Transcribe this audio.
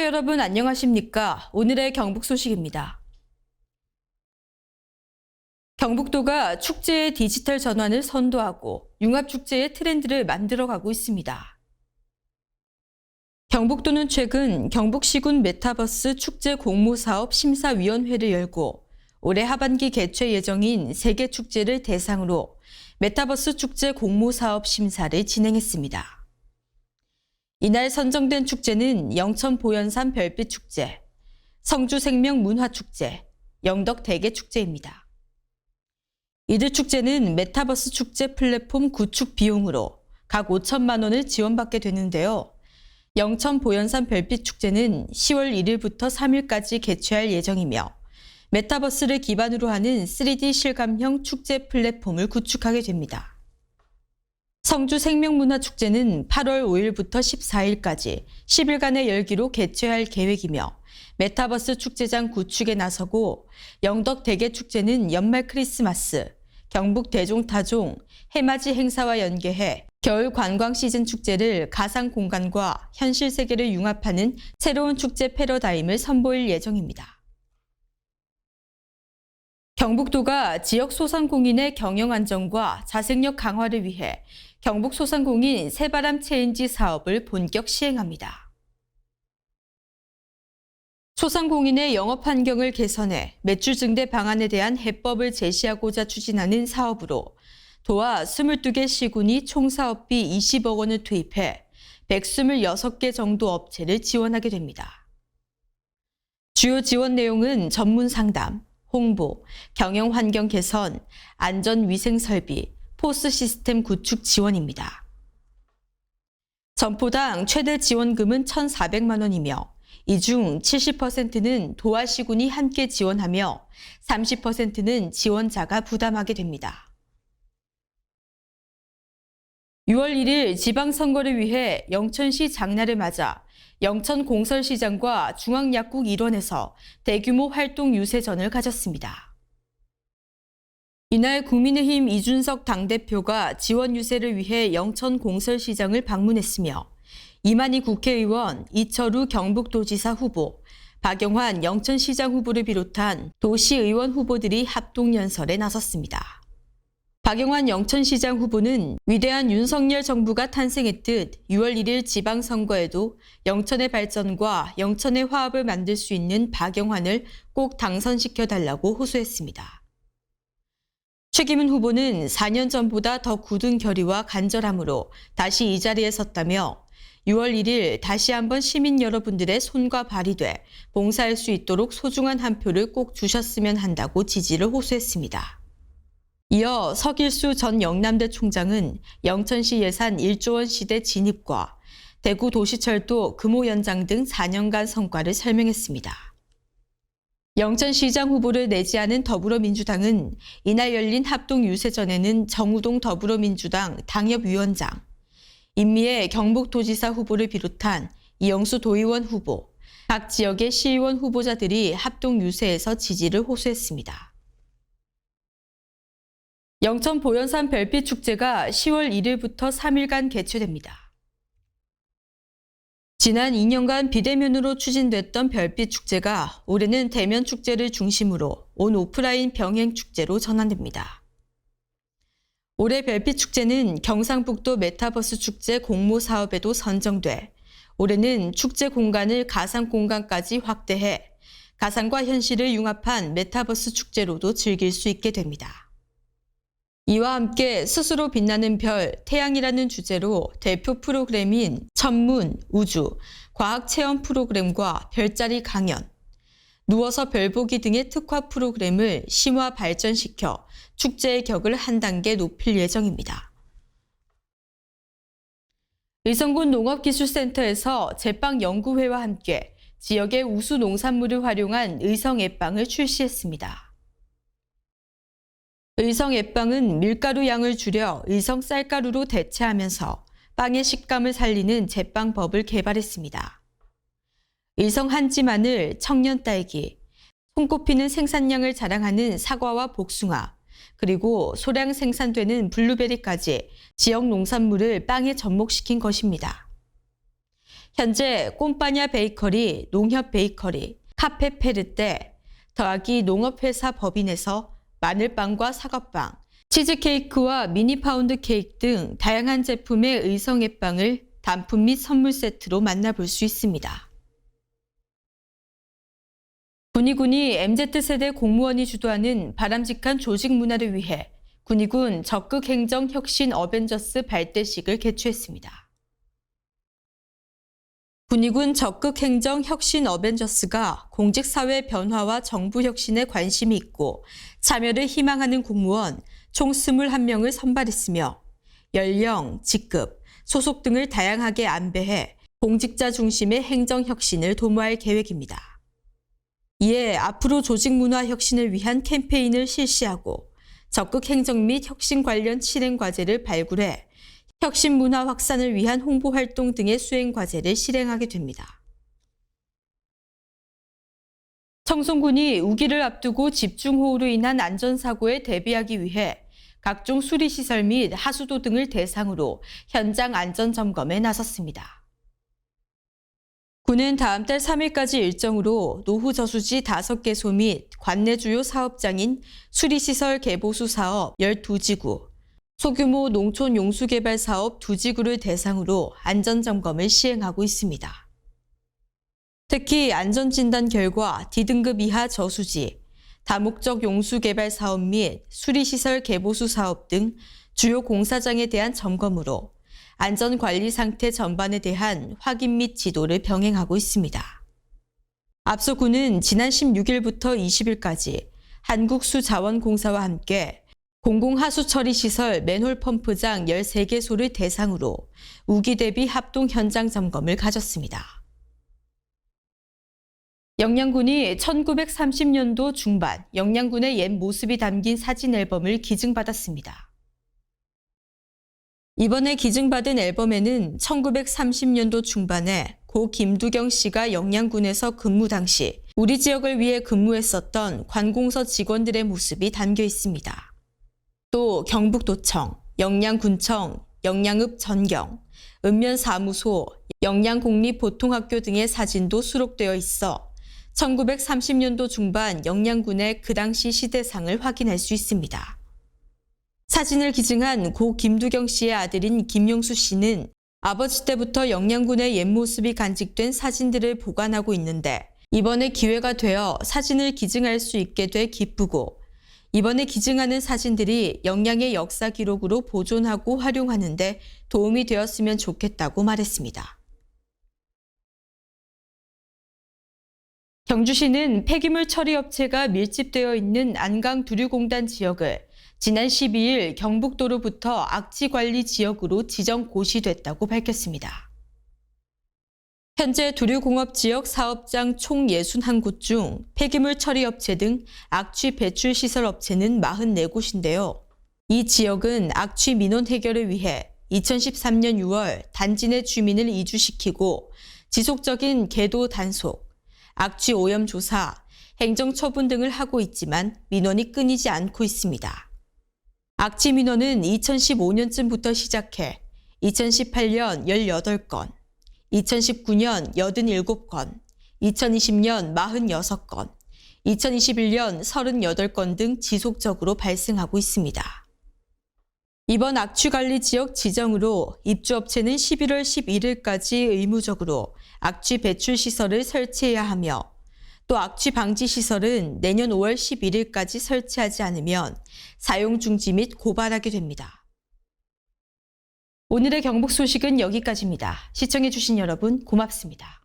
시청자 여러분 안녕하십니까? 오늘의 경북 소식입니다. 경북도가 축제의 디지털 전환을 선도하고 융합축제의 트렌드를 만들어가고 있습니다. 경북도는 최근 경북시군 메타버스 축제 공모사업 심사위원회를 열고 올해 하반기 개최 예정인 세계축제를 대상으로 메타버스 축제 공모사업 심사를 진행했습니다. 이날 선정된 축제는 영천 보현산 별빛축제, 성주 생명문화축제, 영덕 대게축제입니다. 이들 축제는 메타버스 축제 플랫폼 구축 비용으로 각 5천만 원을 지원받게 되는데요. 영천 보현산 별빛축제는 10월 1일부터 3일까지 개최할 예정이며 메타버스를 기반으로 하는 3D 실감형 축제 플랫폼을 구축하게 됩니다. 성주 생명문화축제는 8월 5일부터 14일까지 10일간의 열기로 개최할 계획이며 메타버스 축제장 구축에 나서고 영덕 대게축제는 연말 크리스마스, 경북 대종타종, 해맞이 행사와 연계해 겨울 관광 시즌 축제를 가상 공간과 현실 세계를 융합하는 새로운 축제 패러다임을 선보일 예정입니다. 경북도가 지역 소상공인의 경영 안정과 자생력 강화를 위해 경북소상공인 새바람 체인지 사업을 본격 시행합니다. 소상공인의 영업 환경을 개선해 매출 증대 방안에 대한 해법을 제시하고자 추진하는 사업으로 도와 22개 시군이 총 사업비 20억 원을 투입해 126개 정도 업체를 지원하게 됩니다. 주요 지원 내용은 전문 상담, 홍보, 경영 환경 개선, 안전 위생 설비, 포스 시스템 구축 지원입니다. 점포당 최대 지원금은 1,400만 원이며 이 중 70%는 도와 시군이 함께 지원하며 30%는 지원자가 부담하게 됩니다. 6월 1일 지방선거를 위해 영천시 장날을 맞아 영천공설시장과 중앙약국 일원에서 대규모 활동 유세전을 가졌습니다. 이날 국민의힘 이준석 당대표가 지원 유세를 위해 영천공설시장을 방문했으며 이만희 국회의원, 이철우 경북도지사 후보, 박영환 영천시장 후보를 비롯한 도시의원 후보들이 합동연설에 나섰습니다. 박영환 영천시장 후보는 위대한 윤석열 정부가 탄생했듯 6월 1일 지방선거에도 영천의 발전과 영천의 화합을 만들 수 있는 박영환을 꼭 당선시켜달라고 호소했습니다. 최기문 후보는 4년 전보다 더 굳은 결의와 간절함으로 다시 이 자리에 섰다며 6월 1일 다시 한번 시민 여러분들의 손과 발이 돼 봉사할 수 있도록 소중한 한 표를 꼭 주셨으면 한다고 지지를 호소했습니다. 이어 서길수 전 영남대 총장은 영천시 예산 1조 원 시대 진입과 대구도시철도 금호 연장 등 4년간 성과를 설명했습니다. 영천시장 후보를 내지 않은 더불어민주당은 이날 열린 합동 유세전에는 정우동 더불어민주당 당협위원장, 임미애 경북도지사 후보를 비롯한 이영수 도의원 후보, 각 지역의 시의원 후보자들이 합동 유세에서 지지를 호소했습니다. 영천 보현산 별빛축제가 10월 1일부터 3일간 개최됩니다. 지난 2년간 비대면으로 추진됐던 별빛축제가 올해는 대면 축제를 중심으로 온 오프라인 병행 축제로 전환됩니다. 올해 별빛축제는 경상북도 메타버스 축제 공모 사업에도 선정돼 올해는 축제 공간을 가상 공간까지 확대해 가상과 현실을 융합한 메타버스 축제로도 즐길 수 있게 됩니다. 이와 함께 스스로 빛나는 별, 태양이라는 주제로 대표 프로그램인 천문, 우주, 과학체험 프로그램과 별자리 강연, 누워서 별보기 등의 특화 프로그램을 심화 발전시켜 축제의 격을 한 단계 높일 예정입니다. 의성군 농업기술센터에서 제빵연구회와 함께 지역의 우수 농산물을 활용한 의성 앱빵을 출시했습니다. 의성 앱빵은 밀가루 양을 줄여 의성 쌀가루로 대체하면서 빵의 식감을 살리는 제빵법을 개발했습니다. 의성 한지 마늘, 청년 딸기, 손꼽히는 생산량을 자랑하는 사과와 복숭아, 그리고 소량 생산되는 블루베리까지 지역 농산물을 빵에 접목시킨 것입니다. 현재 꼼빠냐 베이커리, 농협 베이커리, 카페 페르떼, 더하기 농업회사 법인에서 마늘빵과 사과빵, 치즈케이크와 미니 파운드 케이크 등 다양한 제품의 의성애빵을 단품 및 선물 세트로 만나볼 수 있습니다. 군위군이 MZ세대 공무원이 주도하는 바람직한 조직 문화를 위해 군위군 적극행정혁신 어벤져스 발대식을 개최했습니다. 군위군 적극행정혁신 어벤져스가 공직사회 변화와 정부 혁신에 관심이 있고 참여를 희망하는 공무원 총 21명을 선발했으며 연령, 직급, 소속 등을 다양하게 안배해 공직자 중심의 행정혁신을 도모할 계획입니다. 이에 앞으로 조직 문화 혁신을 위한 캠페인을 실시하고 적극 행정 및 혁신 관련 실행 과제를 발굴해 혁신 문화 확산을 위한 홍보 활동 등의 수행 과제를 실행하게 됩니다. 청송군이 우기를 앞두고 집중호우로 인한 안전사고에 대비하기 위해 각종 수리시설 및 하수도 등을 대상으로 현장 안전점검에 나섰습니다. 군은 다음 달 3일까지 일정으로 노후 저수지 5개소 및 관내 주요 사업장인 수리시설 개보수 사업 12지구, 소규모 농촌 용수개발 사업 2지구를 대상으로 안전점검을 시행하고 있습니다. 특히 안전진단 결과 D등급 이하 저수지, 다목적 용수개발 사업 및 수리시설 개보수 사업 등 주요 공사장에 대한 점검으로 안전관리 상태 전반에 대한 확인 및 지도를 병행하고 있습니다. 앞서 군은 지난 16일부터 20일까지 한국수자원공사와 함께 공공하수처리시설 맨홀 펌프장 13개소를 대상으로 우기 대비 합동 현장 점검을 가졌습니다. 영양군이 1930년도 중반 영양군의 옛 모습이 담긴 사진 앨범을 기증받았습니다. 이번에 기증받은 앨범에는 1930년도 중반에 고 김두경 씨가 영양군에서 근무 당시 우리 지역을 위해 근무했었던 관공서 직원들의 모습이 담겨 있습니다. 또 경북도청, 영양군청, 영양읍 전경, 읍면사무소, 영양공립보통학교 등의 사진도 수록되어 있어 1930년도 중반 영양군의 그 당시 시대상을 확인할 수 있습니다. 사진을 기증한 고 김두경 씨의 아들인 김용수 씨는 아버지 때부터 영양군의 옛 모습이 간직된 사진들을 보관하고 있는데 이번에 기회가 되어 사진을 기증할 수 있게 돼 기쁘고 이번에 기증하는 사진들이 영양의 역사 기록으로 보존하고 활용하는 데 도움이 되었으면 좋겠다고 말했습니다. 경주시는 폐기물 처리 업체가 밀집되어 있는 안강두류공단 지역을 지난 12일 경북도로부터 악취관리 지역으로 지정 고시됐다고 밝혔습니다. 현재 두류공업지역 사업장 총 61곳 중 폐기물 처리업체 등 악취 배출 시설 업체는 44곳인데요. 이 지역은 악취 민원 해결을 위해 2013년 6월 단지 내 주민을 이주시키고 지속적인 계도 단속, 악취 오염 조사, 행정 처분 등을 하고 있지만 민원이 끊이지 않고 있습니다. 악취 민원은 2015년쯤부터 시작해 2018년 18건, 2019년 87건, 2020년 46건, 2021년 38건 등 지속적으로 발생하고 있습니다. 이번 악취관리 지역 지정으로 입주업체는 11월 11일까지 의무적으로 악취 배출 시설을 설치해야 하며 또 악취 방지 시설은 내년 5월 11일까지 설치하지 않으면 사용 중지 및 고발하게 됩니다. 오늘의 경북 소식은 여기까지입니다. 시청해주신 여러분 고맙습니다.